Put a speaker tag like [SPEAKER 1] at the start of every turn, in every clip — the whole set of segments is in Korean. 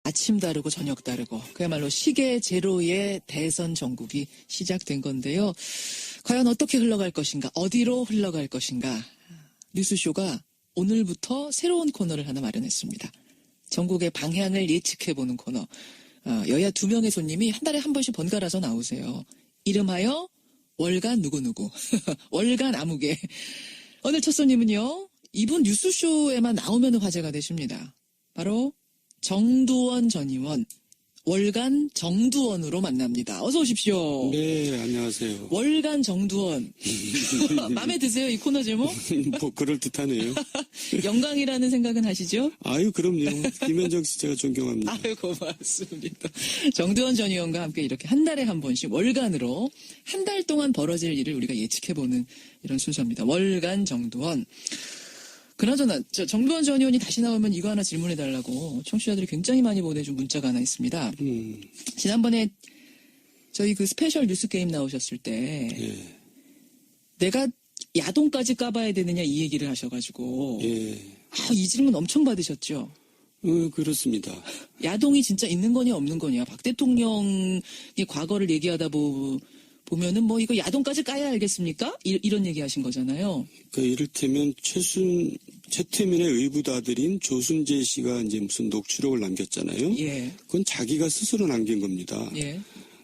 [SPEAKER 1] 아침 다르고 저녁 다르고 그야말로 시계 제로의 대선 전국이 시작된 건데요. 과연 어떻게 흘러갈 것인가, 어디로 흘러갈 것인가. 뉴스쇼가 오늘부터 새로운 코너를 하나 마련했습니다. 전국의 방향을 예측해보는 코너. 여야 2명의 손님이 한 달에 한 번씩 번갈아서 나오세요. 이름하여 월간 누구누구. 월간 아무개. 오늘 첫 손님은요. 이분 뉴스쇼에만 나오면 화제가 되십니다. 바로 정두원 전 의원. 월간 정두원으로 만납니다. 어서 오십시오.
[SPEAKER 2] 네, 안녕하세요.
[SPEAKER 1] 월간 정두원. 마음에 드세요, 이 코너 제목?
[SPEAKER 2] 뭐 그럴듯하네요.
[SPEAKER 1] 영광이라는 생각은 하시죠?
[SPEAKER 2] 아유, 그럼요. 김현정 씨 제가 존경합니다.
[SPEAKER 1] 아유, 고맙습니다. 정두원 전 의원과 함께 이렇게 한 달에 한 번씩 월간으로 한 달 동안 벌어질 일을 우리가 예측해보는 이런 순서입니다. 월간 정두원. 그나저나 정두원 전 의원이 다시 나오면 이거 하나 질문해달라고 청취자들이 굉장히 많이 보내준 문자가 하나 있습니다. 지난번에 저희 그 스페셜 뉴스 게임 나오셨을 때
[SPEAKER 2] 예.
[SPEAKER 1] 내가 야동까지 까봐야 되느냐 이 얘기를 하셔가지고
[SPEAKER 2] 예.
[SPEAKER 1] 이 질문 엄청 받으셨죠?
[SPEAKER 2] 그렇습니다.
[SPEAKER 1] 야동이 진짜 있는 거냐 없는 거냐. 박 대통령의 과거를 얘기하다 보면은 뭐 이거 야동까지 까야 알겠습니까? 이런 얘기 하신 거잖아요.
[SPEAKER 2] 그러니까 이를테면 최태민의 의붓아들인 조순재 씨가 이제 무슨 녹취록을 남겼잖아요.
[SPEAKER 1] 예.
[SPEAKER 2] 그건 자기가 스스로 남긴 겁니다.
[SPEAKER 1] 예.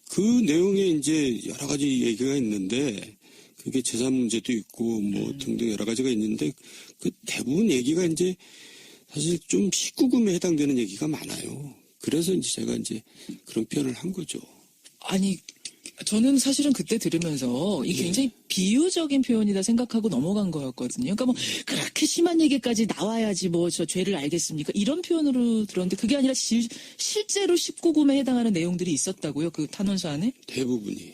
[SPEAKER 2] 그 내용에 이제 여러 가지 얘기가 있는데 그게 재산 문제도 있고 뭐 등등 여러 가지가 있는데 그 대부분 얘기가 이제 사실 좀 19금에 해당되는 얘기가 많아요. 그래서 이제 제가 이제 그런 표현을 한 거죠.
[SPEAKER 1] 아니, 저는 사실은 그때 들으면서 이게 굉장히 비유적인 표현이다 생각하고 넘어간 거였거든요. 그러니까 뭐 그렇게 심한 얘기까지 나와야지 뭐 저 죄를 알겠습니까? 이런 표현으로 들었는데 그게 아니라 실제로 19금에 해당하는 내용들이 있었다고요? 그 탄원서 안에?
[SPEAKER 2] 대부분이.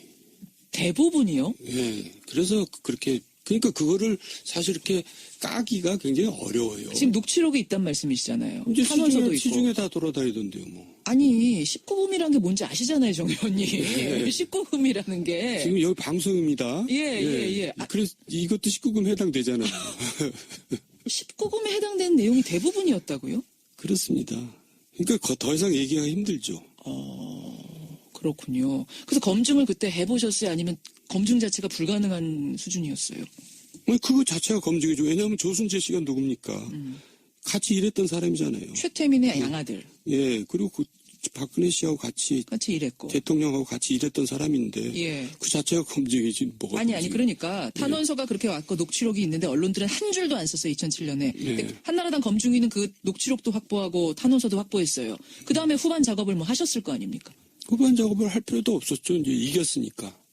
[SPEAKER 1] 대부분이요?
[SPEAKER 2] 예. 그래서 그러니까 그거를 사실 이렇게 까기가 굉장히 어려워요.
[SPEAKER 1] 지금 녹취록이 있단 말씀이시잖아요.
[SPEAKER 2] 이제
[SPEAKER 1] 탄원서도 있고.
[SPEAKER 2] 시중에 다 돌아다니던데요, 뭐.
[SPEAKER 1] 아니 19금이라는 게 뭔지 아시잖아요, 정 의원님. 19금이라는 게.
[SPEAKER 2] 지금 여기 방송입니다.
[SPEAKER 1] 예.
[SPEAKER 2] 그래서 이것도 19금 해당되잖아요.
[SPEAKER 1] 19금에 해당되는 내용이 대부분이었다고요?
[SPEAKER 2] 그렇습니다. 그러니까 더 이상 얘기하기 힘들죠.
[SPEAKER 1] 그렇군요. 그래서 검증을 그때 해보셨어요? 아니면 검증 자체가 불가능한 수준이었어요?
[SPEAKER 2] 그거 자체가 검증이죠. 왜냐하면 조순재 씨가 누굽니까? 같이 일했던 사람이잖아요.
[SPEAKER 1] 최태민의 양아들.
[SPEAKER 2] 예, 그리고 박근혜 씨하고 같이
[SPEAKER 1] 일했고.
[SPEAKER 2] 대통령하고 같이 일했던 사람인데
[SPEAKER 1] 예.
[SPEAKER 2] 그 자체가 검증이지 뭐가
[SPEAKER 1] 아니 그러니까 탄원서가 그렇게 왔고 녹취록이 있는데 언론들은 한 줄도 안 썼어요. 2007년에.
[SPEAKER 2] 예.
[SPEAKER 1] 한나라당 검증위는 그 녹취록도 확보하고 탄원서도 확보했어요. 그 다음에 후반 작업을 뭐 하셨을 거 아닙니까?
[SPEAKER 2] 후반 작업을 할 필요도 없었죠. 이제 이겼으니까.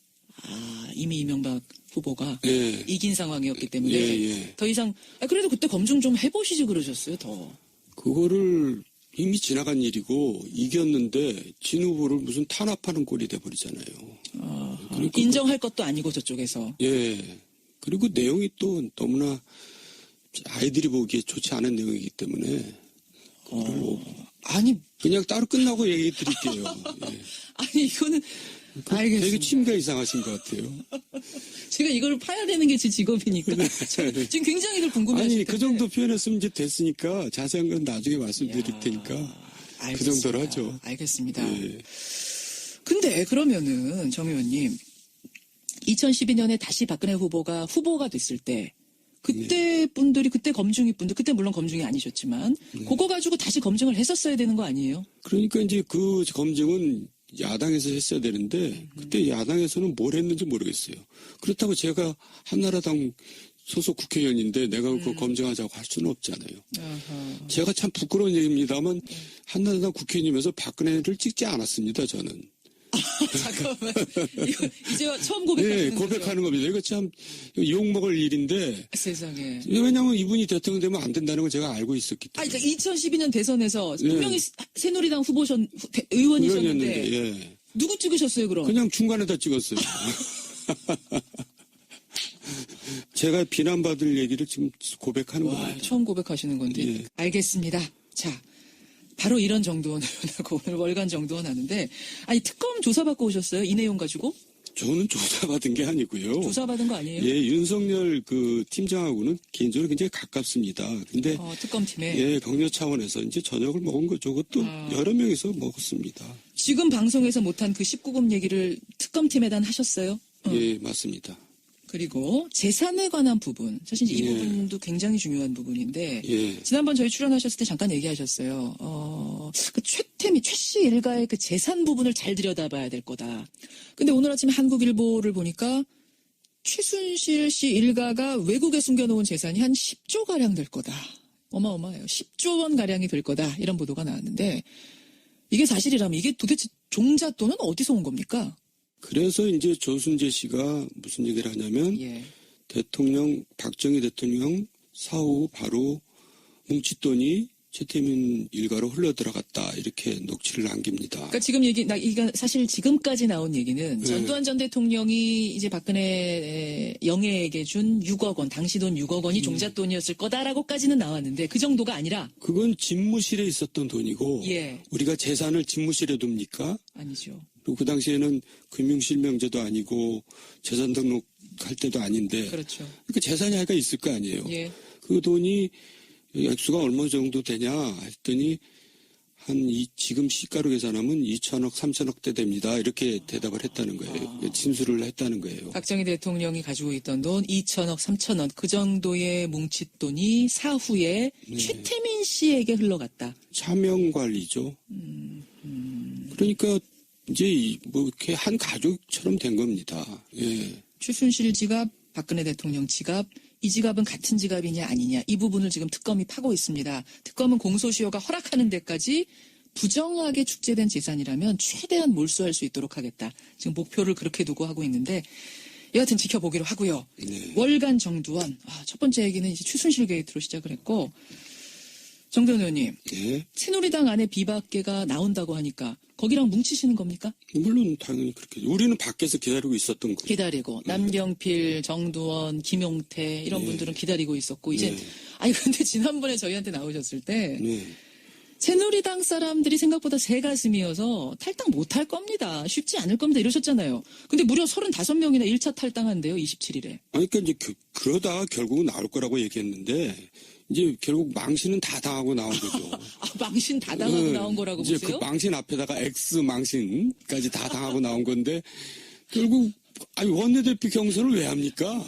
[SPEAKER 1] 이미 이명박 후보가
[SPEAKER 2] 예.
[SPEAKER 1] 이긴 상황이었기 때문에
[SPEAKER 2] 예.
[SPEAKER 1] 더 이상 그래도 그때 검증 좀 해보시지 그러셨어요. 더.
[SPEAKER 2] 그거를 이미 지나간 일이고 이겼는데 진 후보를 무슨 탄압하는 꼴이 돼버리잖아요. 그러니까
[SPEAKER 1] 인정할 것도 아니고 저쪽에서.
[SPEAKER 2] 예. 그리고 내용이 또 너무나 아이들이 보기에 좋지 않은 내용이기 때문에
[SPEAKER 1] 아니
[SPEAKER 2] 그냥 따로 끝나고 얘기 드릴게요. 예.
[SPEAKER 1] 아니 이거는 알겠습니다.
[SPEAKER 2] 되게 취미가 이상하신 것 같아요.
[SPEAKER 1] 제가 이걸 파야 되는 게 제 직업이니까 지금 굉장히 이걸 궁금해하실
[SPEAKER 2] 아니
[SPEAKER 1] 텐데.
[SPEAKER 2] 그 정도 표현했으면 이제 됐으니까 자세한 건 나중에 말씀드릴 테니까
[SPEAKER 1] 알겠습니다.
[SPEAKER 2] 그 정도로 하죠.
[SPEAKER 1] 알겠습니다.
[SPEAKER 2] 예.
[SPEAKER 1] 근데 그러면은 정 의원님 2012년에 다시 박근혜 후보가 됐을 때 그때 분들이 그때 검증이 분들 그때 물론 검증이 아니셨지만 그거 가지고 다시 검증을 했었어야 되는 거 아니에요?
[SPEAKER 2] 그러니까 이제 그 검증은 야당에서 했어야 되는데 그때 야당에서는 뭘 했는지 모르겠어요. 그렇다고 제가 한나라당 소속 국회의원인데 내가 그거 검증하자고 할 수는 없잖아요. 제가 참 부끄러운 얘기입니다만 한나라당 국회의원이면서 박근혜를 찍지 않았습니다. 저는.
[SPEAKER 1] 잠깐만. 이거 이제 처음 고백하는
[SPEAKER 2] 네,
[SPEAKER 1] 거죠?
[SPEAKER 2] 고백하는 겁니다. 이거 참 욕먹을 일인데.
[SPEAKER 1] 세상에.
[SPEAKER 2] 왜냐하면 이분이 대통령 되면 안 된다는 걸 제가 알고 있었기 때문에.
[SPEAKER 1] 그러니까 2012년 대선에서 분명히 새누리당 의원이셨는데
[SPEAKER 2] 예.
[SPEAKER 1] 누구 찍으셨어요 그럼?
[SPEAKER 2] 그냥 중간에다 찍었어요. 제가 비난받을 얘기를 지금 고백하는 거예요.
[SPEAKER 1] 처음 고백하시는 건데.
[SPEAKER 2] 예.
[SPEAKER 1] 알겠습니다. 자, 바로 이런 정도원을 하고 오늘 월간 정도원 하는데 아니 특검 조사받고 오셨어요? 이 내용 가지고?
[SPEAKER 2] 저는 조사받은 게 아니고요.
[SPEAKER 1] 조사받은 거 아니에요?
[SPEAKER 2] 예, 윤석열 그 팀장하고는 개인적으로 굉장히 가깝습니다. 근데
[SPEAKER 1] 특검팀에.
[SPEAKER 2] 예, 격려 차원에서 이제 저녁을 먹은 거죠. 그것도 여러 명이서 먹었습니다.
[SPEAKER 1] 지금 방송에서 못한 그 19금 얘기를 특검팀에다 하셨어요?
[SPEAKER 2] 예, 맞습니다.
[SPEAKER 1] 그리고 재산에 관한 부분, 사실 이
[SPEAKER 2] 예.
[SPEAKER 1] 부분도 굉장히 중요한 부분인데
[SPEAKER 2] 예.
[SPEAKER 1] 지난번 저희 출연하셨을 때 잠깐 얘기하셨어요. 그 최 씨 일가의 그 재산 부분을 잘 들여다봐야 될 거다. 근데 오늘 아침에 한국일보를 보니까 최순실 씨 일가가 외국에 숨겨놓은 재산이 한 10조 가량 될 거다. 어마어마해요. 10조 원 가량이 될 거다. 이런 보도가 나왔는데 이게 사실이라면 이게 도대체 종잣돈은 어디서 온 겁니까?
[SPEAKER 2] 그래서 이제 조순재 씨가 무슨 얘기를 하냐면
[SPEAKER 1] 예.
[SPEAKER 2] 박정희 대통령 사후 바로 뭉칫돈이 최태민 일가로 흘러들어갔다 이렇게 녹취를 남깁니다.
[SPEAKER 1] 그러니까 지금 이게 사실 지금까지 나온 얘기는
[SPEAKER 2] 네.
[SPEAKER 1] 전두환 전 대통령이 이제 박근혜 영애에게 준 6억 원, 당시 돈 6억 원이 종잣돈이었을 거다라고까지는 나왔는데 그 정도가 아니라
[SPEAKER 2] 그건 집무실에 있었던 돈이고
[SPEAKER 1] 예.
[SPEAKER 2] 우리가 재산을 집무실에 둡니까?
[SPEAKER 1] 아니죠.
[SPEAKER 2] 또 그 당시에는 금융실명제도 아니고 재산 등록할 때도 아닌데
[SPEAKER 1] 그렇죠.
[SPEAKER 2] 그 재산이 하여가 있을 거 아니에요.
[SPEAKER 1] 예.
[SPEAKER 2] 그 돈이 액수가 얼마 정도 되냐 했더니 지금 시가로 계산하면 2천억, 3천억 대 됩니다. 이렇게 대답을 했다는 거예요. 진술을 했다는 거예요.
[SPEAKER 1] 박정희 대통령이 가지고 있던 돈 2천억, 3천억 그 정도의 뭉칫돈이 사후에 최태민 씨에게 흘러갔다.
[SPEAKER 2] 차명관리죠. 그러니까 이제 뭐 이렇게 한 가족처럼 된 겁니다. 예.
[SPEAKER 1] 최순실 지갑, 박근혜 대통령 지갑, 이 지갑은 같은 지갑이냐 아니냐 이 부분을 지금 특검이 파고 있습니다. 특검은 공소시효가 허락하는 데까지 부정하게 축제된 재산이라면 최대한 몰수할 수 있도록 하겠다. 지금 목표를 그렇게 두고 하고 있는데 여하튼 지켜보기로 하고요.
[SPEAKER 2] 네.
[SPEAKER 1] 월간 정두원. 첫 번째 얘기는 이제 최순실 게이트로 시작을 했고 정두원 의원님.
[SPEAKER 2] 예.
[SPEAKER 1] 새누리당 안에 비박계가 나온다고 하니까 거기랑 뭉치시는 겁니까?
[SPEAKER 2] 물론 당연히 그렇게. 우리는 밖에서 기다리고 있었던 거죠.
[SPEAKER 1] 기다리고 남경필, 정두원, 김용태 이런
[SPEAKER 2] 네.
[SPEAKER 1] 분들은 기다리고 있었고 이제
[SPEAKER 2] 네.
[SPEAKER 1] 아니 근데 지난번에 저희한테 나오셨을 때
[SPEAKER 2] 네.
[SPEAKER 1] 새누리당 사람들이 생각보다 새 가슴이어서 탈당 못할 겁니다. 쉽지 않을 겁니다. 이러셨잖아요. 근데 무려 35명이나 1차 탈당한대요. 27일에.
[SPEAKER 2] 아니, 그러니까 이제 그러다가 결국은 나올 거라고 얘기했는데 이제 결국 망신은 다 당하고 나온 거죠.
[SPEAKER 1] 망신 다 당하고
[SPEAKER 2] 네.
[SPEAKER 1] 나온 거라고
[SPEAKER 2] 이제
[SPEAKER 1] 보세요?
[SPEAKER 2] 그 망신 앞에다가 X 망신까지 다 당하고 나온 건데 결국 원내대표 경선을 왜 합니까?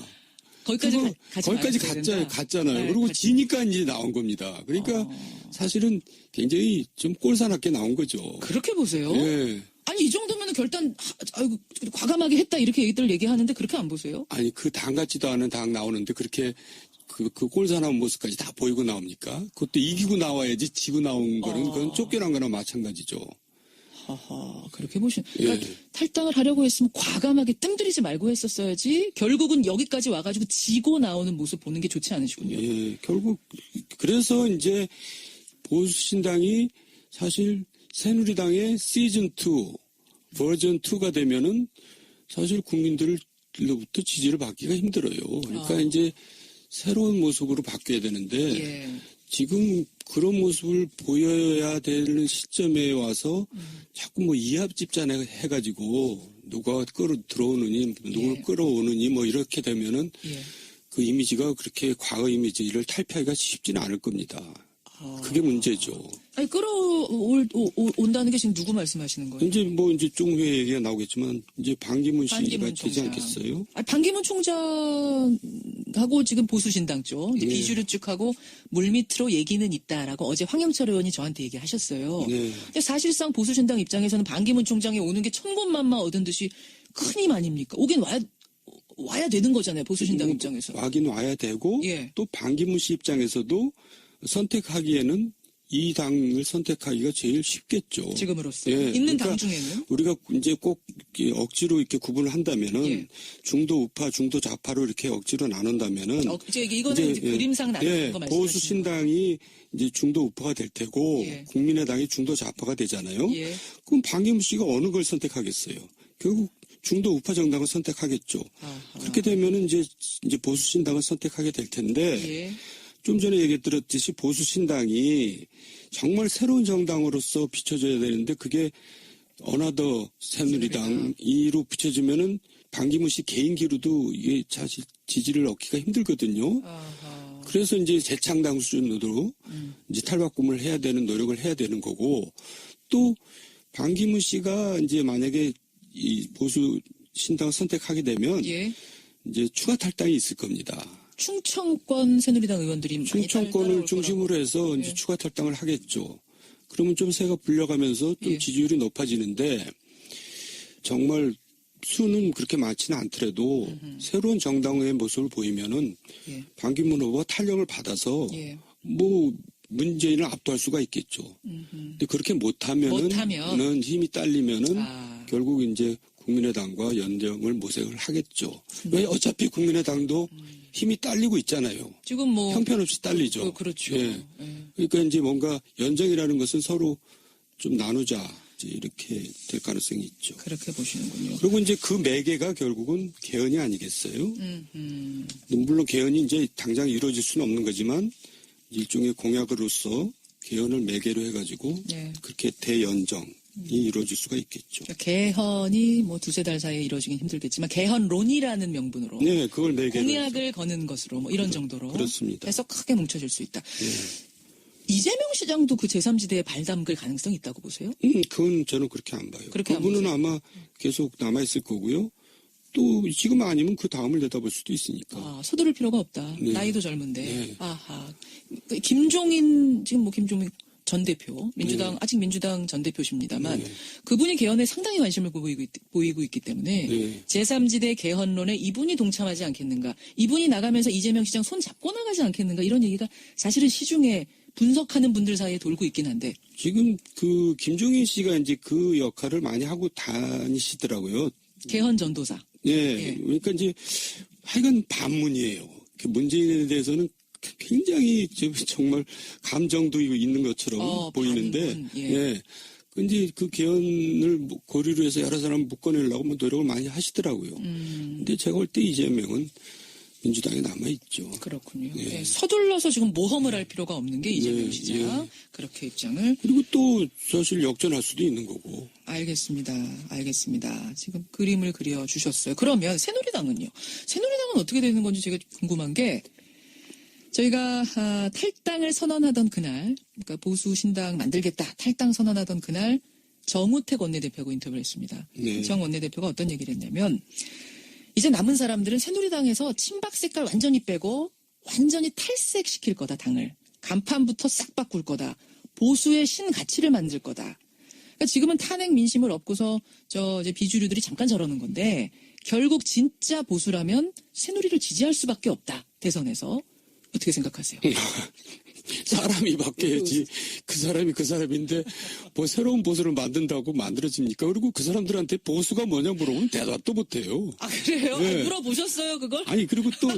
[SPEAKER 1] 거기까지
[SPEAKER 2] 그거 거기까지
[SPEAKER 1] 말았어야 된다.
[SPEAKER 2] 갔잖아요.
[SPEAKER 1] 네,
[SPEAKER 2] 그리고
[SPEAKER 1] 갔지.
[SPEAKER 2] 지니까 이제 나온 겁니다. 그러니까 사실은 굉장히 좀 꼴사납게 나온 거죠.
[SPEAKER 1] 그렇게 보세요?
[SPEAKER 2] 예.
[SPEAKER 1] 아니 이 정도면 결단 아이고, 과감하게 했다 이렇게 얘기들 얘기하는데 그렇게 안 보세요?
[SPEAKER 2] 아니 그 당 같지도 않은 당 나오는데 그렇게 그 꼴사나운 모습까지 다 보이고 나옵니까? 그것도 이기고 나와야지 지고 나온 거는 그건 쫓겨난 거나 마찬가지죠.
[SPEAKER 1] 하하, 그렇게 보시는.
[SPEAKER 2] 예.
[SPEAKER 1] 그러니까 탈당을 하려고 했으면 과감하게 뜸들이지 말고 했었어야지. 결국은 여기까지 와가지고 지고 나오는 모습 보는 게 좋지 않으시군요.
[SPEAKER 2] 예, 결국 그래서 이제 보수신당이 사실 새누리당의 시즌2 버전 2가 되면은 사실 국민들로부터 지지를 받기가 힘들어요. 그러니까 이제 새로운 모습으로 바뀌어야 되는데
[SPEAKER 1] 예.
[SPEAKER 2] 지금 그런 모습을 보여야 되는 시점에 와서 자꾸 뭐 이합집산 해가지고 누가 들어오느니 누굴
[SPEAKER 1] 예.
[SPEAKER 2] 끌어오느니 뭐 이렇게 되면은
[SPEAKER 1] 예.
[SPEAKER 2] 그 이미지가 그렇게 과거 이미지를 탈피하기가 쉽지는 않을 겁니다. 그게 문제죠.
[SPEAKER 1] 아니 끌어온다는 게 지금 누구 말씀하시는 거예요?
[SPEAKER 2] 이제 종회 얘기가 나오겠지만 이제 반기문 씨가
[SPEAKER 1] 반기문
[SPEAKER 2] 되지
[SPEAKER 1] 총장.
[SPEAKER 2] 않겠어요?
[SPEAKER 1] 아니, 반기문 총장하고 지금 보수신당 쪽 이제
[SPEAKER 2] 네.
[SPEAKER 1] 비주류 쪽하고 물밑으로 얘기는 있다라고 어제 황영철 의원이 저한테 얘기하셨어요.
[SPEAKER 2] 네.
[SPEAKER 1] 근데 사실상 보수신당 입장에서는 반기문 총장이 오는 게 천군만마 얻은 듯이 큰 힘 아닙니까? 오긴 와야 되는 거잖아요. 보수신당 입장에서.
[SPEAKER 2] 와긴 와야 되고
[SPEAKER 1] 예.
[SPEAKER 2] 또 반기문 씨 입장에서도 선택하기에는 이 당을 선택하기가 제일 쉽겠죠.
[SPEAKER 1] 지금으로서
[SPEAKER 2] 예,
[SPEAKER 1] 있는
[SPEAKER 2] 그러니까
[SPEAKER 1] 당 중에는
[SPEAKER 2] 우리가 이제 꼭 억지로 이렇게 구분을 한다면은
[SPEAKER 1] 예.
[SPEAKER 2] 중도 우파, 중도 좌파로 이렇게 억지로 나눈다면은
[SPEAKER 1] 이거는 이제 그림상 나누는 거 말씀하시는 거예요.
[SPEAKER 2] 보수신당이 이제 중도 우파가 될 테고
[SPEAKER 1] 예.
[SPEAKER 2] 국민의당이 중도 좌파가 되잖아요.
[SPEAKER 1] 예.
[SPEAKER 2] 그럼 반기문 씨가 어느 걸 선택하겠어요? 결국 중도 우파 정당을 선택하겠죠.
[SPEAKER 1] 아하.
[SPEAKER 2] 그렇게 되면은 이제 보수신당을 선택하게 될 텐데
[SPEAKER 1] 예.
[SPEAKER 2] 좀 전에 얘기 들었듯이 보수신당이 정말 새로운 정당으로서 비춰져야 되는데 그게 어나더 새누리당 2로 비춰지면은 반기문 씨 개인기로도 이게 사실 지지를 얻기가 힘들거든요.
[SPEAKER 1] 아하.
[SPEAKER 2] 그래서 이제 재창당 수준으로 이제 탈바꿈을 해야 되는 노력을 해야 되는 거고, 또 반기문 씨가 이제 만약에 이 보수 신당을 선택하게 되면
[SPEAKER 1] 예.
[SPEAKER 2] 이제 추가 탈당이 있을 겁니다.
[SPEAKER 1] 충청권 새누리당 의원들이 많이
[SPEAKER 2] 충청권을
[SPEAKER 1] 따라올
[SPEAKER 2] 중심으로
[SPEAKER 1] 거라고.
[SPEAKER 2] 해서 이제
[SPEAKER 1] 예.
[SPEAKER 2] 추가 탈당을 하겠죠. 그러면 좀 새가 불려가면서 좀
[SPEAKER 1] 예.
[SPEAKER 2] 지지율이 높아지는데, 정말 수는 그렇게 많지는 않더라도 새로운 정당의 모습을 보이면은
[SPEAKER 1] 예.
[SPEAKER 2] 반기문 후보가 탄력을 받아서
[SPEAKER 1] 예.
[SPEAKER 2] 뭐 문재인을 압도할 수가 있겠죠. 근데 그렇게 못하면은 힘이 딸리면은
[SPEAKER 1] 아.
[SPEAKER 2] 결국 이제 국민의당과 연정을 모색을 하겠죠. 왜 어차피 국민의당도 힘이 딸리고 있잖아요.
[SPEAKER 1] 지금 뭐
[SPEAKER 2] 형편없이 딸리죠.
[SPEAKER 1] 그렇죠.
[SPEAKER 2] 예.
[SPEAKER 1] 예.
[SPEAKER 2] 그러니까 이제 뭔가 연정이라는 것은 서로 좀 나누자 이제 이렇게 될 가능성이 있죠.
[SPEAKER 1] 그렇게 보시는군요.
[SPEAKER 2] 그리고 이제 그 매개가 결국은 개헌이 아니겠어요?
[SPEAKER 1] 음.
[SPEAKER 2] 물론 개헌이 이제 당장 이루어질 수는 없는 거지만 일종의 공약으로서 개헌을 매개로 해가지고
[SPEAKER 1] 예.
[SPEAKER 2] 그렇게 대연정이 이루어질 수가 있겠죠.
[SPEAKER 1] 그러니까 개헌이 뭐 두세 달 사이에 이루어지긴 힘들겠지만 개헌론이라는 명분으로
[SPEAKER 2] 네, 그걸 매개로
[SPEAKER 1] 공약을 거는 것으로 뭐 이런 정도로
[SPEAKER 2] 그렇습니다.
[SPEAKER 1] 해서 크게 뭉쳐질 수 있다.
[SPEAKER 2] 예.
[SPEAKER 1] 이재명 시장도 그 제3지대에 발 담글 가능성이 있다고 보세요?
[SPEAKER 2] 그건 저는 그렇게 안 봐요.
[SPEAKER 1] 그렇게 안
[SPEAKER 2] 그분은
[SPEAKER 1] 보세요?
[SPEAKER 2] 아마 계속 남아있을 거고요. 또 지금 아니면 그 다음을 내다볼 수도 있으니까.
[SPEAKER 1] 아, 서두를 필요가 없다.
[SPEAKER 2] 네.
[SPEAKER 1] 나이도 젊은데.
[SPEAKER 2] 네.
[SPEAKER 1] 아하. 그 김종인 지금 뭐 김종인 전 대표 민주당
[SPEAKER 2] 네.
[SPEAKER 1] 아직 민주당 전 대표십니다만
[SPEAKER 2] 네.
[SPEAKER 1] 그분이 개헌에 상당히 관심을 보이고 있기 때문에
[SPEAKER 2] 네.
[SPEAKER 1] 제3지대 개헌론에 이분이 동참하지 않겠는가, 이분이 나가면서 이재명 시장 손 잡고 나가지 않겠는가, 이런 얘기가 사실은 시중에 분석하는 분들 사이에 돌고 있긴 한데.
[SPEAKER 2] 지금 그 김종인 씨가 이제 그 역할을 많이 하고 다니시더라고요.
[SPEAKER 1] 개헌 전도사.
[SPEAKER 2] 예.
[SPEAKER 1] 예.
[SPEAKER 2] 그러니까 이제 하여간 반문이에요. 그 문재인에 대해서는 굉장히 정말 감정도 있는 것처럼 보이는데,
[SPEAKER 1] 반문, 예.
[SPEAKER 2] 예. 근데 그 개헌을 고리로 해서 여러 사람 묶어내려고 뭐 노력을 많이 하시더라고요. 근데 제가 볼 때 이재명은 민주당에 남아있죠.
[SPEAKER 1] 그렇군요.
[SPEAKER 2] 예.
[SPEAKER 1] 네, 서둘러서 지금 모험을 할 필요가 없는 게 이재명
[SPEAKER 2] 예,
[SPEAKER 1] 시장.
[SPEAKER 2] 예.
[SPEAKER 1] 그렇게 입장을.
[SPEAKER 2] 그리고 또 사실 역전할 수도 있는 거고.
[SPEAKER 1] 알겠습니다. 지금 그림을 그려주셨어요. 그러면 새누리당은요? 새누리당은 어떻게 되는 건지 제가 궁금한 게, 저희가 탈당을 선언하던 그날, 그러니까 보수 신당 만들겠다, 탈당 선언하던 그날 정우택 원내대표하고 인터뷰를 했습니다.
[SPEAKER 2] 네.
[SPEAKER 1] 정 원내대표가 어떤 얘기를 했냐면, 이제 남은 사람들은 새누리당에서 친박 색깔 완전히 빼고 완전히 탈색시킬 거다, 당을. 간판부터 싹 바꿀 거다. 보수의 신가치를 만들 거다. 그러니까 지금은 탄핵 민심을 얻고서 이제 비주류들이 잠깐 저러는 건데, 결국 진짜 보수라면 새누리를 지지할 수밖에 없다, 대선에서. 어떻게 생각하세요?
[SPEAKER 2] 사람이 바뀌어야지. 그 사람이 그 사람인데 뭐 새로운 보수를 만든다고 만들어집니까? 그리고 그 사람들한테 보수가 뭐냐 물어보면 대답도 못해요.
[SPEAKER 1] 아, 그래요?
[SPEAKER 2] 네.
[SPEAKER 1] 물어보셨어요, 그걸?
[SPEAKER 2] 아니 그리고 또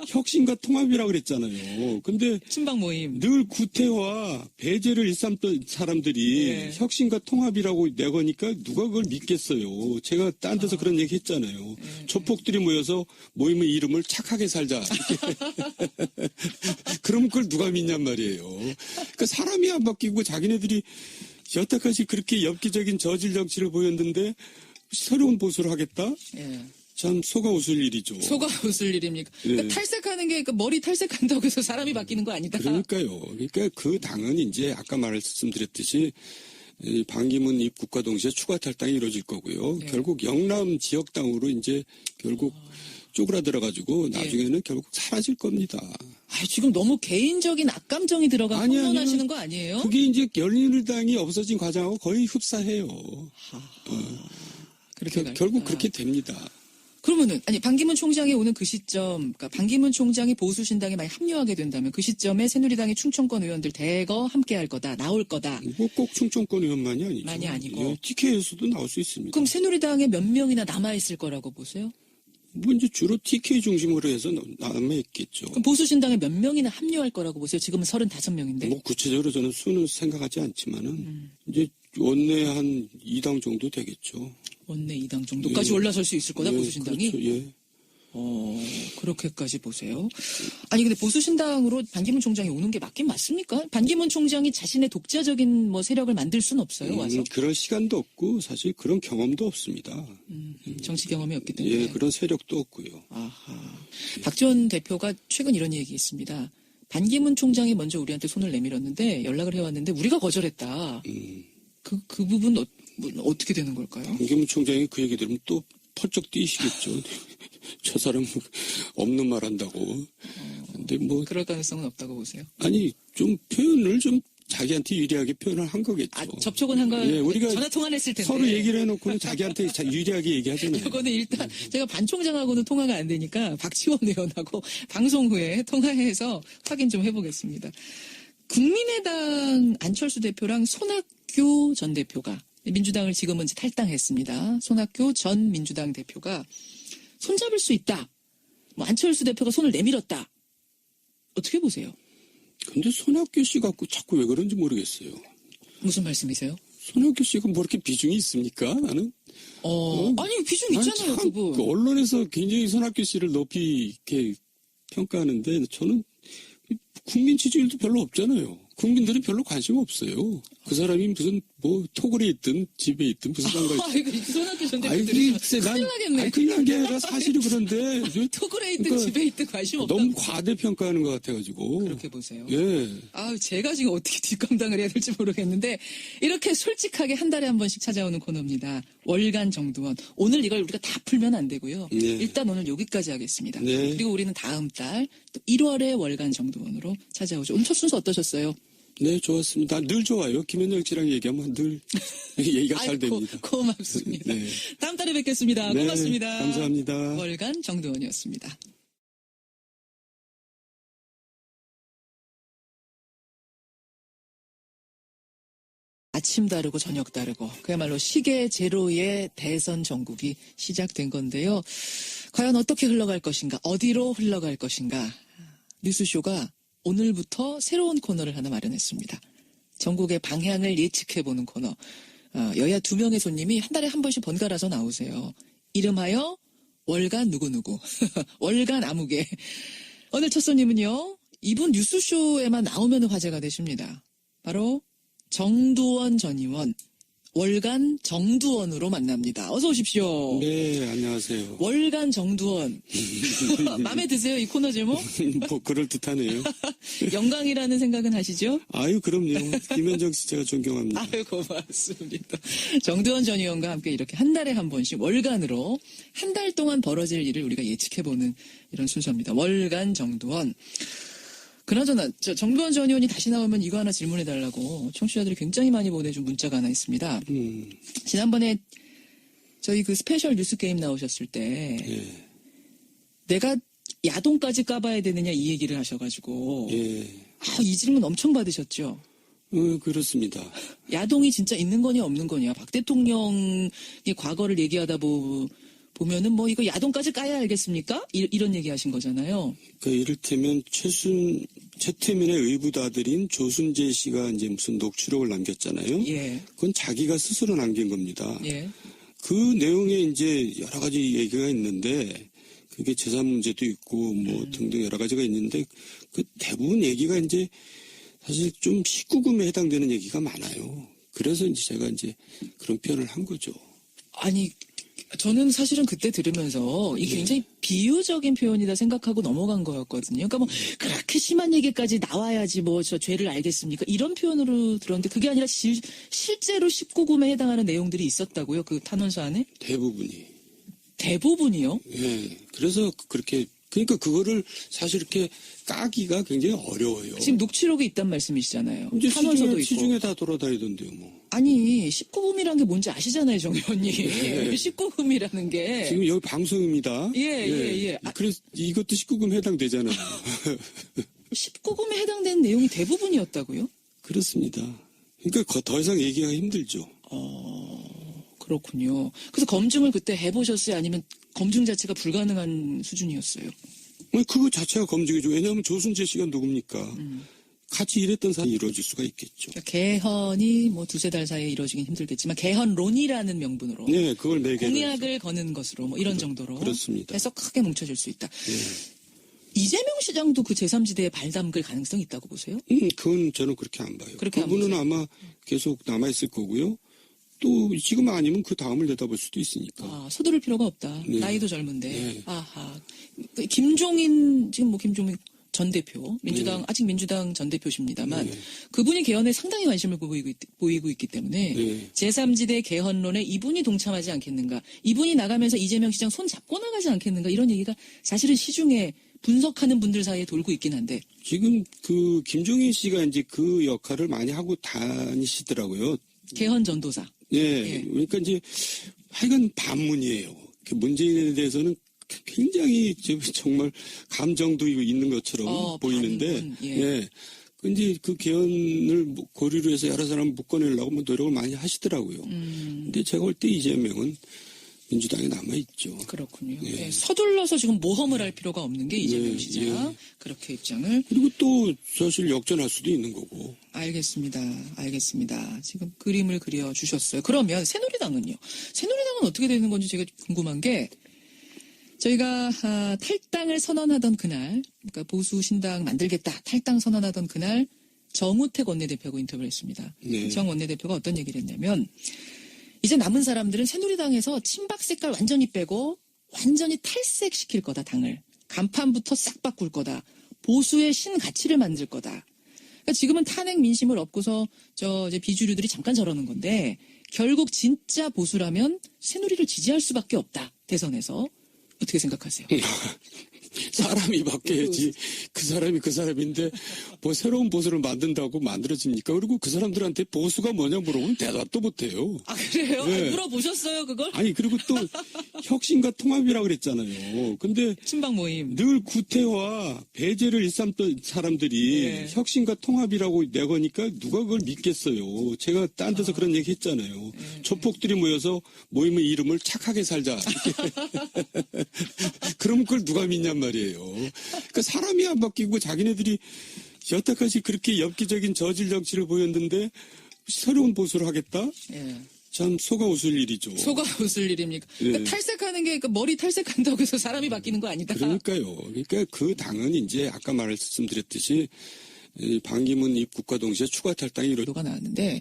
[SPEAKER 2] 혁신과 통합이라고 그랬잖아요. 근데
[SPEAKER 1] 친박 모임.
[SPEAKER 2] 늘 구태와 배제를 일삼던 사람들이
[SPEAKER 1] 네.
[SPEAKER 2] 혁신과 통합이라고 내거니까 누가 그걸 믿겠어요. 제가 딴 데서 그런 얘기 했잖아요. 조폭들이 모여서 모임의 이름을 착하게 살자. 그러면 그걸 누가 믿냔 말이에요. 그러니까 사람이 안 바뀌고 자기네들이 여태까지 그렇게 엽기적인 저질 정치를 보였는데 새로운 보수를 하겠다?
[SPEAKER 1] 예.
[SPEAKER 2] 참 속아 웃을 일이죠.
[SPEAKER 1] 속아 웃을 일입니까? 그러니까
[SPEAKER 2] 네.
[SPEAKER 1] 탈색하는 게, 그러니까 머리 탈색한다고 해서 사람이 바뀌는 거 아니다.
[SPEAKER 2] 그러니까요. 그러니까 그 당은 이제 아까 말씀드렸듯이 이 반기문 입국과 동시에 추가 탈당이 이루어질 거고요.
[SPEAKER 1] 예.
[SPEAKER 2] 결국 영남 지역당으로 이제 결국 쪼그라들어가지고 나중에는 결국 사라질 겁니다.
[SPEAKER 1] 지금 너무 개인적인 악감정이 들어가
[SPEAKER 2] 아니,
[SPEAKER 1] 흥분하시는
[SPEAKER 2] 아니요.
[SPEAKER 1] 거 아니에요?
[SPEAKER 2] 그게 이제 열린우리당이 없어진 과정하고 거의 흡사해요.
[SPEAKER 1] 그렇게 갈까?
[SPEAKER 2] 결국 그렇게 됩니다.
[SPEAKER 1] 그러면은, 반기문 총장이 오는 그 시점, 그러니까 반기문 총장이 보수신당에 많이 합류하게 된다면 그 시점에 새누리당의 충청권 의원들 대거 함께 할 거다, 나올 거다.
[SPEAKER 2] 뭐 꼭 충청권 의원만이 아니죠.
[SPEAKER 1] 많이 아니고.
[SPEAKER 2] 예, TK에서도 나올 수 있습니다.
[SPEAKER 1] 그럼 새누리당에 몇 명이나 남아있을 거라고 보세요?
[SPEAKER 2] 뭐 이제 주로 TK 중심으로 해서 남아있겠죠.
[SPEAKER 1] 그럼 보수신당에 몇 명이나 합류할 거라고 보세요? 지금은 35명인데.
[SPEAKER 2] 뭐 구체적으로 저는 수는 생각하지 않지만은 이제 원내 한 2당 정도 되겠죠.
[SPEAKER 1] 원내 2당 정도까지 올라설 수 있을 거다,
[SPEAKER 2] 예,
[SPEAKER 1] 보수신당이?
[SPEAKER 2] 그렇죠. 예.
[SPEAKER 1] 그렇게까지 보세요. 아니 근데 보수신당으로 반기문 총장이 오는 게 맞긴 맞습니까? 반기문 총장이 자신의 독자적인 뭐 세력을 만들 수는 없어요. 와서
[SPEAKER 2] 그런 시간도 없고 사실 그런 경험도 없습니다.
[SPEAKER 1] 정치 경험이 없기 때문에.
[SPEAKER 2] 예, 그런 세력도 없고요.
[SPEAKER 1] 아하. 박지원 대표가 최근 이런 얘기했습니다. 반기문 총장이 먼저 우리한테 손을 내밀었는데 연락을 해왔는데 우리가 거절했다. 그 부분 어떻게 되는 걸까요?
[SPEAKER 2] 반기문 총장이 그 얘기 들으면 또 펄쩍 뛰시겠죠. 저 사람 없는 말 한다고. 근데 뭐
[SPEAKER 1] 그럴 가능성은 없다고 보세요.
[SPEAKER 2] 아니 좀 표현을 좀 자기한테 유리하게 표현을 한 거겠죠.
[SPEAKER 1] 접촉은 한 거.
[SPEAKER 2] 예, 우리가
[SPEAKER 1] 전화 통화를 했을 텐데.
[SPEAKER 2] 서로 얘기를 해놓고는 자기한테 유리하게 얘기하잖아요.
[SPEAKER 1] 이거는 일단 제가 반 총장하고는 통화가 안 되니까 박지원 의원하고 방송 후에 통화해서 확인 좀 해보겠습니다. 국민의당 안철수 대표랑 손학규 전 대표가 민주당을 지금은 이제 탈당했습니다. 손학규 전 민주당 대표가 손잡을 수 있다. 뭐 안철수 대표가 손을 내밀었다. 어떻게 보세요?
[SPEAKER 2] 근데 손학규 씨 갖고 자꾸 왜 그런지 모르겠어요.
[SPEAKER 1] 무슨 말씀이세요?
[SPEAKER 2] 손학규 씨가 뭐 이렇게 비중이 있습니까? 나는.
[SPEAKER 1] 아니 비중 있잖아요,
[SPEAKER 2] 참
[SPEAKER 1] 그분.
[SPEAKER 2] 그 언론에서 굉장히 손학규 씨를 높이 이렇게 평가하는데 저는 국민 지지율도 별로 없잖아요. 국민들은 별로 관심 없어요. 그 사람이 무슨 뭐 토굴에 있든 집에 있든 무슨 상관이
[SPEAKER 1] 이거 손학규 전
[SPEAKER 2] 아이,
[SPEAKER 1] 대표
[SPEAKER 2] 글쎄,
[SPEAKER 1] 큰일 나겠네.
[SPEAKER 2] 큰일 난 게 아니라 사실이 그런데
[SPEAKER 1] 토굴에 있든
[SPEAKER 2] 그러니까
[SPEAKER 1] 집에 있든 관심 없다.
[SPEAKER 2] 너무 과대평가하는 것 같아가지고.
[SPEAKER 1] 그렇게 보세요.
[SPEAKER 2] 예.
[SPEAKER 1] 제가 지금 어떻게 뒷감당을 해야 될지 모르겠는데 이렇게 솔직하게 한 달에 한 번씩 찾아오는 코너입니다. 월간 정두원. 오늘 이걸 우리가 다 풀면 안 되고요.
[SPEAKER 2] 네.
[SPEAKER 1] 일단 오늘 여기까지 하겠습니다.
[SPEAKER 2] 네.
[SPEAKER 1] 그리고 우리는 다음 달 또 1월에 월간 정두원으로 찾아오죠. 오늘 첫 순서 어떠셨어요?
[SPEAKER 2] 네, 좋았습니다. 늘 좋아요. 김현정 씨랑 얘기하면 늘 얘기가 잘 됩니다.
[SPEAKER 1] 고맙습니다.
[SPEAKER 2] 네.
[SPEAKER 1] 다음 달에 뵙겠습니다.
[SPEAKER 2] 네,
[SPEAKER 1] 고맙습니다.
[SPEAKER 2] 감사합니다.
[SPEAKER 1] 월간 정두원이었습니다. 아침 다르고 저녁 다르고 그야말로 시계 제로의 대선 전국이 시작된 건데요. 과연 어떻게 흘러갈 것인가, 어디로 흘러갈 것인가. 뉴스쇼가 오늘부터 새로운 코너를 하나 마련했습니다. 전국의 방향을 예측해보는 코너. 여야 2명의 손님이 한 달에 한 번씩 번갈아서 나오세요. 이름하여 월간 누구누구. 월간 아무개. 오늘 첫 손님은요. 이분 뉴스쇼에만 나오면 화제가 되십니다. 바로 정두원 전 의원. 월간 정두원으로 만납니다. 어서 오십시오.
[SPEAKER 2] 네, 안녕하세요.
[SPEAKER 1] 월간 정두원. 마음에 드세요, 이 코너 제목?
[SPEAKER 2] 뭐 그럴듯하네요.
[SPEAKER 1] 영광이라는 생각은 하시죠?
[SPEAKER 2] 아유, 그럼요. 김현정 씨 제가 존경합니다.
[SPEAKER 1] 아유, 고맙습니다. 정두원 전 의원과 함께 이렇게 한 달에 한 번씩 월간으로 한 달 동안 벌어질 일을 우리가 예측해보는 이런 순서입니다. 월간 정두원. 그나저나 정두원 전 의원이 다시 나오면 이거 하나 질문해달라고 청취자들이 굉장히 많이 보내준 문자가 하나 있습니다. 지난번에 저희 그 스페셜 뉴스 게임 나오셨을 때
[SPEAKER 2] 예.
[SPEAKER 1] 내가 야동까지 까봐야 되느냐 이 얘기를 하셔가지고
[SPEAKER 2] 예.
[SPEAKER 1] 이 질문 엄청 받으셨죠?
[SPEAKER 2] 그렇습니다.
[SPEAKER 1] 야동이 진짜 있는 거냐 없는 거냐. 박 대통령의 과거를 얘기하다 보면은 뭐 이거 야동까지 까야 알겠습니까? 이런 얘기 하신 거잖아요.
[SPEAKER 2] 그러니까 이를테면 최태민의 의붓아들인 조순재 씨가 이제 무슨 녹취록을 남겼잖아요.
[SPEAKER 1] 예.
[SPEAKER 2] 그건 자기가 스스로 남긴 겁니다.
[SPEAKER 1] 예.
[SPEAKER 2] 그 내용에 이제 여러 가지 얘기가 있는데 그게 재산 문제도 있고 뭐 등등 여러 가지가 있는데 그 대부분 얘기가 이제 사실 좀 19금에 해당되는 얘기가 많아요. 그래서 이제 제가 이제 그런 표현을 한 거죠.
[SPEAKER 1] 아니, 저는 사실은 그때 들으면서 이게 굉장히 비유적인 표현이다 생각하고 넘어간 거였거든요. 그러니까 뭐 그렇게 심한 얘기까지 나와야지 뭐 저 죄를 알겠습니까? 이런 표현으로 들었는데 그게 아니라 실제로 19금에 해당하는 내용들이 있었다고요? 그 탄원서 안에? 대부분이요?
[SPEAKER 2] 예. 그래서 그렇게 그러니까 그거를 사실 이렇게 까기가 굉장히 어려워요.
[SPEAKER 1] 지금 녹취록이 있단 말씀이시잖아요.
[SPEAKER 2] 이제
[SPEAKER 1] 탄원서도 있고.
[SPEAKER 2] 시중에 다 돌아다니던데요, 뭐.
[SPEAKER 1] 아니 19금이라는 게 뭔지 아시잖아요, 정 의원님. 19금이라는 게.
[SPEAKER 2] 지금 여기 방송입니다.
[SPEAKER 1] 예.
[SPEAKER 2] 그래서 이것도 19금 해당되잖아요.
[SPEAKER 1] 19금에 해당되는 내용이 대부분이었다고요?
[SPEAKER 2] 그렇습니다. 그러니까 더 이상 얘기가 힘들죠.
[SPEAKER 1] 그렇군요. 그래서 검증을 그때 해보셨어요? 아니면 검증 자체가 불가능한 수준이었어요?
[SPEAKER 2] 그거 자체가 검증이죠. 왜냐하면 조순재 씨가 누굽니까? 같이 일했던 사람이 이루어질 수가 있겠죠.
[SPEAKER 1] 그러니까 개헌이 뭐 두세 달 사이에 이루어지긴 힘들겠지만 개헌론이라는 명분으로
[SPEAKER 2] 네, 그걸 매개로
[SPEAKER 1] 공약을 거는 것으로 뭐 이런 정도로
[SPEAKER 2] 그렇습니다.
[SPEAKER 1] 해서 크게 뭉쳐질 수 있다.
[SPEAKER 2] 네.
[SPEAKER 1] 이재명 시장도 그 제3지대에 발 담글 가능성이 있다고 보세요?
[SPEAKER 2] 그건 저는 그렇게 안 봐요.
[SPEAKER 1] 그렇게 안
[SPEAKER 2] 그분은
[SPEAKER 1] 보세요?
[SPEAKER 2] 아마 계속 남아있을 거고요. 또 지금 아니면 그 다음을 내다볼 수도 있으니까.
[SPEAKER 1] 아, 서두를 필요가 없다.
[SPEAKER 2] 네.
[SPEAKER 1] 나이도 젊은데.
[SPEAKER 2] 네.
[SPEAKER 1] 아하. 김종인 지금 뭐 김종인 전 대표, 민주당
[SPEAKER 2] 네.
[SPEAKER 1] 아직 민주당 전 대표십니다만
[SPEAKER 2] 네.
[SPEAKER 1] 그분이 개헌에 상당히 관심을 보이고 있기 때문에
[SPEAKER 2] 네.
[SPEAKER 1] 제3지대 개헌론에 이분이 동참하지 않겠는가, 이분이 나가면서 이재명 시장 손 잡고 나가지 않겠는가 이런 얘기가 사실은 시중에 분석하는 분들 사이에 돌고 있긴 한데
[SPEAKER 2] 지금 그 김종인 씨가 이제 그 역할을 많이 하고 다니시더라고요.
[SPEAKER 1] 개헌 전도사.
[SPEAKER 2] 네.
[SPEAKER 1] 예.
[SPEAKER 2] 그러니까 이제 하여간 반문이에요. 그 문재인에 대해서는 굉장히 정말 감정도 있는 것처럼 보이는데,
[SPEAKER 1] 반문, 예.
[SPEAKER 2] 예. 근데 그 개헌을 고리로 해서 여러 사람 묶어내려고 뭐 노력을 많이 하시더라고요. 근데 제가 볼 때 이재명은 민주당에 남아있죠.
[SPEAKER 1] 그렇군요.
[SPEAKER 2] 예.
[SPEAKER 1] 예, 서둘러서 지금 모험을 할 필요가 없는 게 이재명
[SPEAKER 2] 예,
[SPEAKER 1] 시장.
[SPEAKER 2] 예.
[SPEAKER 1] 그렇게 입장을.
[SPEAKER 2] 그리고 또 사실 역전할 수도 있는 거고.
[SPEAKER 1] 알겠습니다. 지금 그림을 그려주셨어요. 그러면 새누리당은요? 새누리당은 어떻게 되는 건지 제가 궁금한 게 저희가 탈당을 선언하던 그날, 그러니까 보수 신당 만들겠다, 탈당 선언하던 그날 정우택 원내대표하고 인터뷰를 했습니다.
[SPEAKER 2] 네.
[SPEAKER 1] 정 원내대표가 어떤 얘기를 했냐면 이제 남은 사람들은 새누리당에서 친박 색깔 완전히 빼고 완전히 탈색시킬 거다, 당을. 간판부터 싹 바꿀 거다. 보수의 신가치를 만들 거다. 그러니까 지금은 탄핵 민심을 얻고서 이제 비주류들이 잠깐 저러는 건데 결국 진짜 보수라면 새누리를 지지할 수밖에 없다. 대선에서. 어떻게 생각하세요?
[SPEAKER 2] 사람이 바뀌어야지. 그 사람이 그 사람인데 뭐 새로운 보수를 만든다고 만들어집니까? 그리고 그 사람들한테 보수가 뭐냐 물어보면 대답도 못해요.
[SPEAKER 1] 아, 그래요?
[SPEAKER 2] 네.
[SPEAKER 1] 물어보셨어요, 그걸?
[SPEAKER 2] 아니 그리고 또 혁신과 통합이라고 그랬잖아요. 근데
[SPEAKER 1] 친박 모임.
[SPEAKER 2] 늘 구태와 배제를 일삼던 사람들이
[SPEAKER 1] 네.
[SPEAKER 2] 혁신과 통합이라고 내거니까 누가 그걸 믿겠어요. 제가 딴 데서 그런 얘기 했잖아요. 조폭들이 모여서 모임의 이름을 착하게 살자. 이렇게. 그럼 그걸 누가 믿냔 말이에요. 그러니까 사람이 안 바뀌고 자기네들이 여태까지 그렇게 엽기적인 저질 정치를 보였는데 새로운 보수를 하겠다?
[SPEAKER 1] 예.
[SPEAKER 2] 참 속아 웃을 일이죠.
[SPEAKER 1] 속아 웃을 일입니까? 그러니까
[SPEAKER 2] 네.
[SPEAKER 1] 탈색하는 게 그러니까 머리 탈색한다고 해서 사람이 바뀌는 거 아니다.
[SPEAKER 2] 그러니까요. 그러니까 그 당은 이제 아까 말씀드렸듯이 이 반기문 입국과 동시에 추가 탈당이 이루어져.
[SPEAKER 1] 가 나왔는데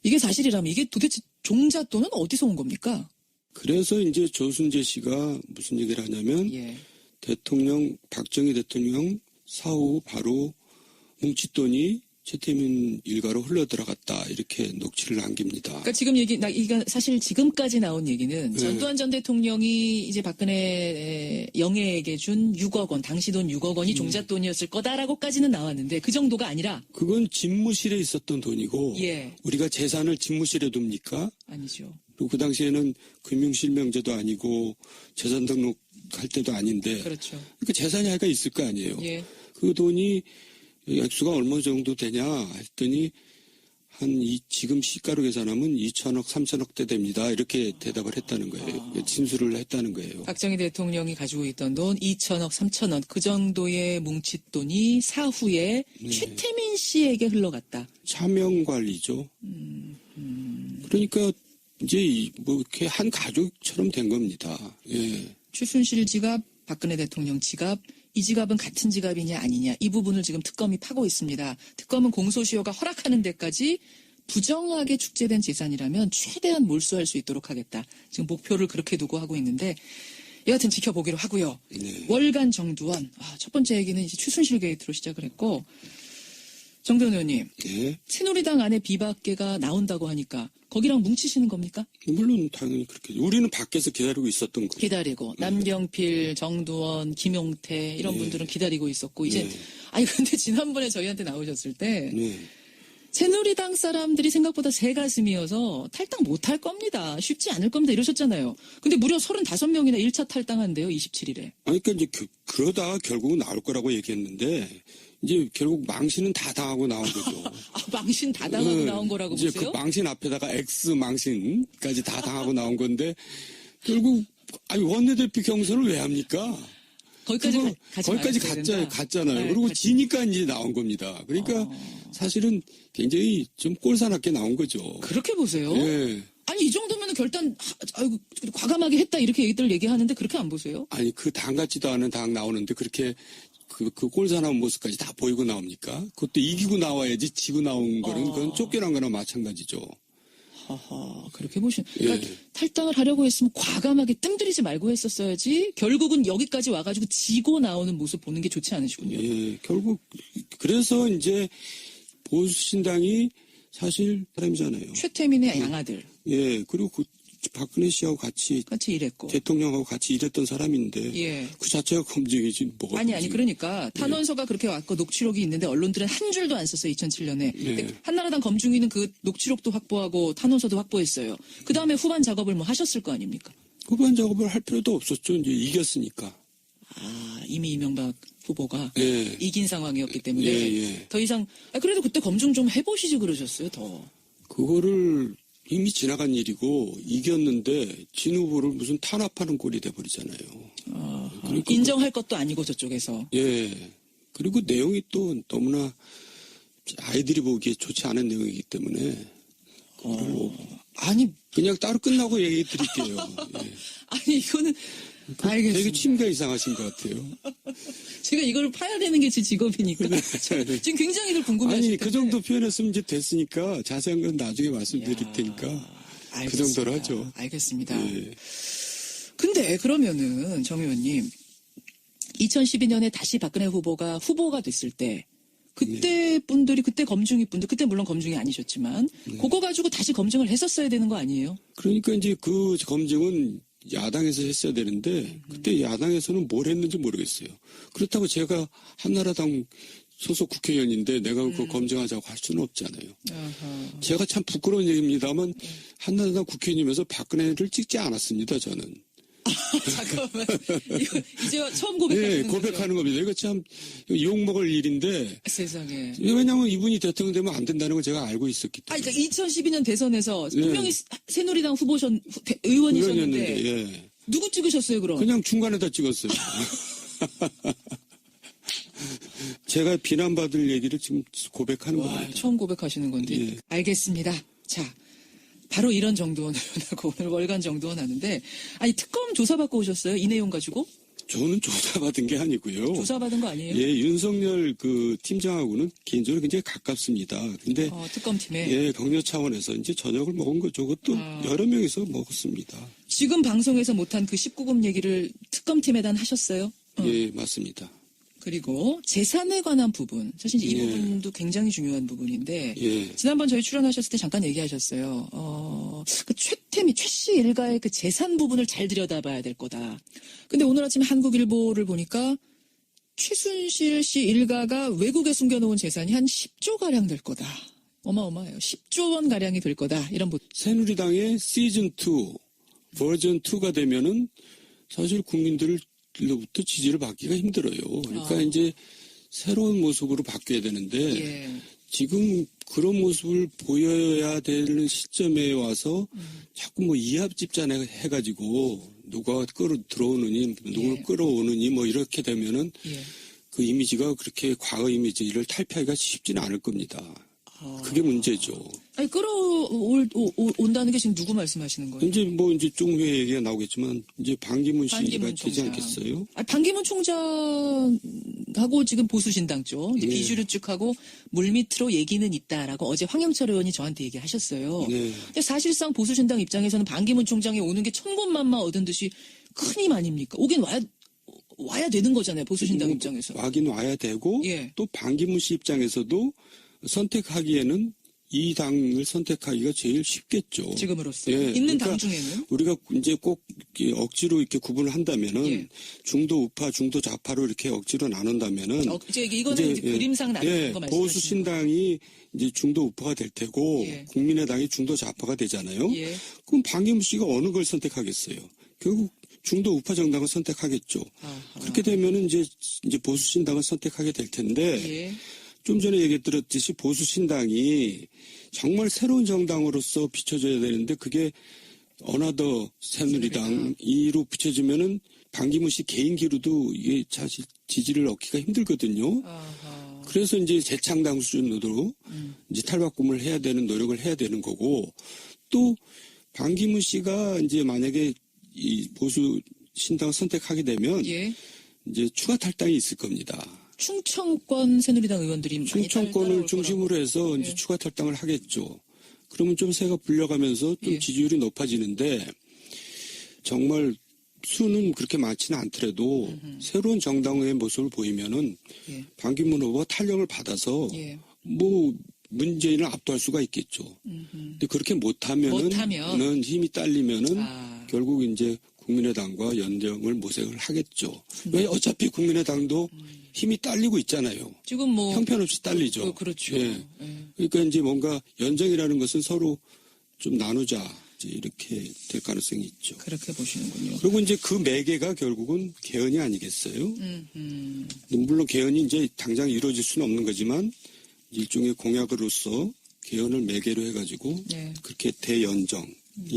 [SPEAKER 1] 이게 사실이라면 이게 도대체 종잣돈은 어디서 온 겁니까?
[SPEAKER 2] 그래서 이제 조순재 씨가 무슨 얘기를 하냐면
[SPEAKER 1] 예.
[SPEAKER 2] 대통령 박정희 대통령 사후 바로 뭉칫돈이 최태민 일가로 흘러들어갔다 이렇게 녹취를 남깁니다.
[SPEAKER 1] 그러니까 지금 이거 사실 지금까지 나온 얘기는 전두환 전 대통령이 이제 박근혜 영애에게 준 6억 원, 당시 돈 6억 원이 종잣돈이었을 거다라고까지는 나왔는데 그 정도가 아니라
[SPEAKER 2] 그건 집무실에 있었던 돈이고
[SPEAKER 1] 예.
[SPEAKER 2] 우리가 재산을 집무실에 둡니까?
[SPEAKER 1] 아니죠.
[SPEAKER 2] 그리고 그 당시에는 금융실명제도 아니고 재산 등록할 때도 아닌데
[SPEAKER 1] 그렇죠.
[SPEAKER 2] 그러니까 재산이 하여가 있을 거 아니에요.
[SPEAKER 1] 예.
[SPEAKER 2] 그 돈이 액수가 얼마 정도 되냐 했더니 지금 시가로 계산하면 2천억, 3천억 대 됩니다. 이렇게 대답을 했다는 거예요. 진술을 했다는 거예요.
[SPEAKER 1] 박정희 대통령이 가지고 있던 돈 2천억, 3천억 그 정도의 뭉칫돈이 사후에 최태민 씨에게 흘러갔다.
[SPEAKER 2] 차명 관리죠. 그러니까 이제 뭐 이렇게 한 가족처럼 된 겁니다. 예.
[SPEAKER 1] 최순실 지갑, 박근혜 대통령 지갑, 이 지갑은 같은 지갑이냐 아니냐 이 부분을 지금 특검이 파고 있습니다. 특검은 공소시효가 허락하는 데까지 부정하게 축제된 재산이라면 최대한 몰수할 수 있도록 하겠다. 지금 목표를 그렇게 두고 하고 있는데 여하튼 지켜보기로 하고요.
[SPEAKER 2] 네.
[SPEAKER 1] 월간 정두원. 첫 번째 얘기는 이제 최순실 게이트로 시작을 했고 정두원 의원님.
[SPEAKER 2] 예.
[SPEAKER 1] 새누리당 안에 비박계가 나온다고 하니까 거기랑 뭉치시는 겁니까?
[SPEAKER 2] 물론 당연히 그렇게. 우리는 밖에서 기다리고 있었던 거죠.
[SPEAKER 1] 기다리고 남경필, 정두원, 김용태 이런 분들은 기다리고 있었고 이제 아니 근데 지난번에 저희한테 나오셨을 때
[SPEAKER 2] 네.
[SPEAKER 1] 새누리당 사람들이 생각보다 새 가슴이어서 탈당 못할 겁니다. 쉽지 않을 겁니다. 이러셨잖아요. 근데 무려 35명이나 1차 탈당한대요. 27일에.
[SPEAKER 2] 아니, 그러니까 이제 그러다가 결국은 나올 거라고 얘기했는데 이제 결국 망신은 다 당하고 나온 거죠.
[SPEAKER 1] 망신 다 당하고 나온 거라고
[SPEAKER 2] 이제
[SPEAKER 1] 보세요?
[SPEAKER 2] 그 망신 앞에다가 X 망신까지 다 당하고 나온 건데 결국 아니 원내대표 경선을 왜 합니까?
[SPEAKER 1] 거기까지 가지
[SPEAKER 2] 거기까지
[SPEAKER 1] 말아야 된다.
[SPEAKER 2] 갔잖아요.
[SPEAKER 1] 네,
[SPEAKER 2] 그리고 지니까 이제 나온 겁니다. 그러니까 사실은 굉장히 좀 꼴사납게 나온 거죠.
[SPEAKER 1] 그렇게 보세요?
[SPEAKER 2] 예.
[SPEAKER 1] 아니 이 정도면 결단 아이고 과감하게 했다 이렇게 얘기하는데 그렇게 안 보세요?
[SPEAKER 2] 아니 그 당 같지도 않은 당 나오는데 그렇게 그 꼴사나운 모습까지 다 보이고 나옵니까? 그것도 이기고 나와야지 지고 나온 거는 그건 쫓겨난 거나 마찬가지죠.
[SPEAKER 1] 하하, 그렇게 그러니까
[SPEAKER 2] 예.
[SPEAKER 1] 탈당을 하려고 했으면 과감하게 뜸들이지 말고 했었어야지 결국은 여기까지 와가지고 지고 나오는 모습 보는 게 좋지 않으시군요.
[SPEAKER 2] 예, 결국 그래서 이제 보수신당이 사실 사람이잖아요.
[SPEAKER 1] 최태민의 양아들
[SPEAKER 2] 예, 그리고 그 박근혜 씨하고 같이
[SPEAKER 1] 일했고.
[SPEAKER 2] 대통령하고 같이 일했던 사람인데
[SPEAKER 1] 예.
[SPEAKER 2] 그 자체가 검증이지 뭐가
[SPEAKER 1] 아니
[SPEAKER 2] 검증이.
[SPEAKER 1] 그러니까 탄원서가 그렇게 왔고 녹취록이 있는데 언론들은 한 줄도 안 썼어요 2007년에.
[SPEAKER 2] 예.
[SPEAKER 1] 한나라당 검증위는 그 녹취록도 확보하고 탄원서도 확보했어요. 그 다음에 후반 작업을 뭐 하셨을 거 아닙니까?
[SPEAKER 2] 후반 작업을 할 필요도 없었죠. 이제 이겼으니까.
[SPEAKER 1] 아 이미 이명박 후보가
[SPEAKER 2] 예.
[SPEAKER 1] 이긴 상황이었기 때문에
[SPEAKER 2] 예.
[SPEAKER 1] 더 이상 그래도 그때 검증 좀 해보시지 그러셨어요 더.
[SPEAKER 2] 그거를 이미 지나간 일이고 이겼는데 진 후보를 무슨 탄압하는 꼴이 돼버리잖아요. 그러니까
[SPEAKER 1] 인정할 것도 아니고 저쪽에서.
[SPEAKER 2] 예. 그리고 내용이 또 너무나 아이들이 보기에 좋지 않은 내용이기 때문에
[SPEAKER 1] 아니
[SPEAKER 2] 그냥 따로 끝나고 얘기 드릴게요. 예.
[SPEAKER 1] 아니 이거는 알겠습니다.
[SPEAKER 2] 되게 취미가 이상하신 것 같아요.
[SPEAKER 1] 제가 이걸 파야 되는 게 제 직업이니까 지금 굉장히들 궁금해하실
[SPEAKER 2] 아니
[SPEAKER 1] 텐데.
[SPEAKER 2] 그 정도 표현했으면 이제 됐으니까 자세한 건 나중에 말씀드릴 테니까 그 정도로 하죠.
[SPEAKER 1] 알겠습니다.
[SPEAKER 2] 예.
[SPEAKER 1] 근데 그러면은 정 의원님 2012년에 다시 박근혜 후보가 됐을 때 그때 분들이 그때 검증이 분들 그때 물론 검증이 아니셨지만 그거 가지고 다시 검증을 했었어야 되는 거 아니에요?
[SPEAKER 2] 그러니까 이제 그 검증은 야당에서 했어야 되는데 그때 야당에서는 뭘 했는지 모르겠어요. 그렇다고 제가 한나라당 소속 국회의원인데 내가 그거 검증하자고 할 수는 없잖아요.
[SPEAKER 1] 아하.
[SPEAKER 2] 제가 참 부끄러운 얘기입니다만 한나라당 국회의원이면서 박근혜를 찍지 않았습니다. 저는.
[SPEAKER 1] 잠깐만 이거 이제 처음
[SPEAKER 2] 예,
[SPEAKER 1] 고백하시는 거죠?
[SPEAKER 2] 고백하는 겁니다. 이거 참 욕먹을 일인데
[SPEAKER 1] 세상에.
[SPEAKER 2] 왜냐하면 이분이 대통령 되면 안 된다는 걸 제가 알고 있었기 때문에.
[SPEAKER 1] 그러니까 2012년 대선에서
[SPEAKER 2] 예.
[SPEAKER 1] 분명히 새누리당 의원이셨는데
[SPEAKER 2] 의원이었는데 예.
[SPEAKER 1] 누구 찍으셨어요 그럼?
[SPEAKER 2] 그냥 중간에다 찍었어요. 제가 비난받을 얘기를 지금 고백하는
[SPEAKER 1] 와,
[SPEAKER 2] 겁니다.
[SPEAKER 1] 처음 고백하시는 건데.
[SPEAKER 2] 예.
[SPEAKER 1] 알겠습니다. 자, 바로 이런 정도원을 하고 오늘 월간 정도원 하는데 아니 특검 조사받고 오셨어요? 이 내용 가지고?
[SPEAKER 2] 저는 조사받은 게 아니고요.
[SPEAKER 1] 조사받은 거 아니에요?
[SPEAKER 2] 예, 윤석열 그 팀장하고는 개인적으로 굉장히 가깝습니다. 근데
[SPEAKER 1] 특검팀에.
[SPEAKER 2] 예, 격려 차원에서 이제 저녁을 먹은 거죠. 그것도 여러 명이서 먹었습니다.
[SPEAKER 1] 지금 방송에서 못한 그 19금 얘기를 특검팀에다 하셨어요?
[SPEAKER 2] 예, 맞습니다.
[SPEAKER 1] 그리고 재산에 관한 부분. 사실 이
[SPEAKER 2] 예.
[SPEAKER 1] 부분도 굉장히 중요한 부분인데
[SPEAKER 2] 예.
[SPEAKER 1] 지난번 저희 출연하셨을 때 잠깐 얘기하셨어요. 그 최 씨 일가의 그 재산 부분을 잘 들여다봐야 될 거다. 근데 오늘 아침에 한국일보를 보니까 최순실 씨 일가가 외국에 숨겨놓은 재산이 한 10조 가량 될 거다. 어마어마해요. 10조 원 가량이 될 거다. 이런
[SPEAKER 2] 새누리당의 시즌2, 버전2가 되면은 사실 국민들로부터 지지를 받기가 힘들어요. 그러니까 이제 새로운 모습으로 바뀌어야 되는데
[SPEAKER 1] 예.
[SPEAKER 2] 지금 그런 모습을 보여야 되는 시점에 와서 자꾸 뭐 이합집산 해가지고 누가 들어오느니 누굴
[SPEAKER 1] 예.
[SPEAKER 2] 끌어오느니 뭐 이렇게 되면은
[SPEAKER 1] 예.
[SPEAKER 2] 그 이미지가 그렇게 과거 이미지를 탈피하기가 쉽지는 않을 겁니다. 그게 문제죠.
[SPEAKER 1] 아니 끌어온다는 게 지금 누구 말씀하시는 거예요?
[SPEAKER 2] 이제 뭐 이제 좀 후에 얘기가 나오겠지만 이제 반기문 씨가
[SPEAKER 1] 반기문
[SPEAKER 2] 되지
[SPEAKER 1] 총장.
[SPEAKER 2] 않겠어요?
[SPEAKER 1] 반기문 총장하고 지금 보수신당 쪽 이제
[SPEAKER 2] 예.
[SPEAKER 1] 비주류 쪽하고 물밑으로 얘기는 있다라고 어제 황영철 의원이 저한테 얘기하셨어요.
[SPEAKER 2] 네.
[SPEAKER 1] 근데 사실상 보수신당 입장에서는 반기문 총장이 오는 게 천군만마 얻은 듯이 큰 힘 아닙니까? 오긴 와야 되는 거잖아요. 보수신당 입장에서.
[SPEAKER 2] 와긴 와야 되고
[SPEAKER 1] 예.
[SPEAKER 2] 또 반기문 씨 입장에서도 선택하기에는 이 당을 선택하기가 제일 쉽겠죠.
[SPEAKER 1] 지금으로서
[SPEAKER 2] 예,
[SPEAKER 1] 있는
[SPEAKER 2] 그러니까
[SPEAKER 1] 당 중에는
[SPEAKER 2] 우리가 이제 꼭 이렇게 억지로 이렇게 구분을 한다면은
[SPEAKER 1] 예.
[SPEAKER 2] 중도 우파, 중도 좌파로 이렇게 억지로 나눈다면은
[SPEAKER 1] 이거는 이제 그림상 나누는 거 말씀하시는
[SPEAKER 2] 보수 신당이 이제 중도 우파가 될 테고
[SPEAKER 1] 예.
[SPEAKER 2] 국민의당이 중도 좌파가 되잖아요.
[SPEAKER 1] 예.
[SPEAKER 2] 그럼 반기문 씨가 어느 걸 선택하겠어요? 결국 중도 우파 정당을 선택하겠죠.
[SPEAKER 1] 아하.
[SPEAKER 2] 그렇게 되면은 이제 보수 신당을 선택하게 될 텐데.
[SPEAKER 1] 예.
[SPEAKER 2] 좀 전에 얘기했듯이 보수신당이 정말 새로운 정당으로서 비춰져야 되는데 그게 어나더 새누리당 2로 비춰지면은 반기문 씨 개인기로도 이게 사실 지지를 얻기가 힘들거든요.
[SPEAKER 1] 아하.
[SPEAKER 2] 그래서 이제 재창당 수준으로 이제 탈바꿈을 해야 되는 노력을 해야 되는 거고, 또 반기문 씨가 이제 만약에 이 보수 신당을 선택하게 되면
[SPEAKER 1] 예.
[SPEAKER 2] 이제 추가 탈당이 있을 겁니다.
[SPEAKER 1] 충청권 새누리당 의원들이 많이
[SPEAKER 2] 충청권을
[SPEAKER 1] 따라올
[SPEAKER 2] 중심으로 해서 이제 추가 탈당을 하겠죠. 그러면 좀 새가 불려가면서 좀
[SPEAKER 1] 예.
[SPEAKER 2] 지지율이 높아지는데, 정말 수는 그렇게 많지는 않더라도 새로운 정당의 모습을 보이면은
[SPEAKER 1] 예.
[SPEAKER 2] 반기문 후보가 탄력을 받아서
[SPEAKER 1] 예.
[SPEAKER 2] 뭐 문재인을 압도할 수가 있겠죠. 근데 그렇게 못하면은 힘이 딸리면은
[SPEAKER 1] 아.
[SPEAKER 2] 결국 이제 국민의당과 연정을 모색을 하겠죠. 왜 어차피 국민의당도 힘이 딸리고 있잖아요.
[SPEAKER 1] 지금 뭐
[SPEAKER 2] 형편없이 딸리죠.
[SPEAKER 1] 그렇죠.
[SPEAKER 2] 예.
[SPEAKER 1] 예.
[SPEAKER 2] 그러니까 이제 뭔가 연정이라는 것은 서로 좀 나누자 이제 이렇게 될 가능성이 있죠.
[SPEAKER 1] 그렇게 보시는군요.
[SPEAKER 2] 그리고 이제 그 매개가 결국은 개헌이 아니겠어요? 물론 개헌이 이제 당장 이루어질 수는 없는 거지만 일종의 공약으로서 개헌을 매개로 해가지고
[SPEAKER 1] 네.
[SPEAKER 2] 그렇게 대연정,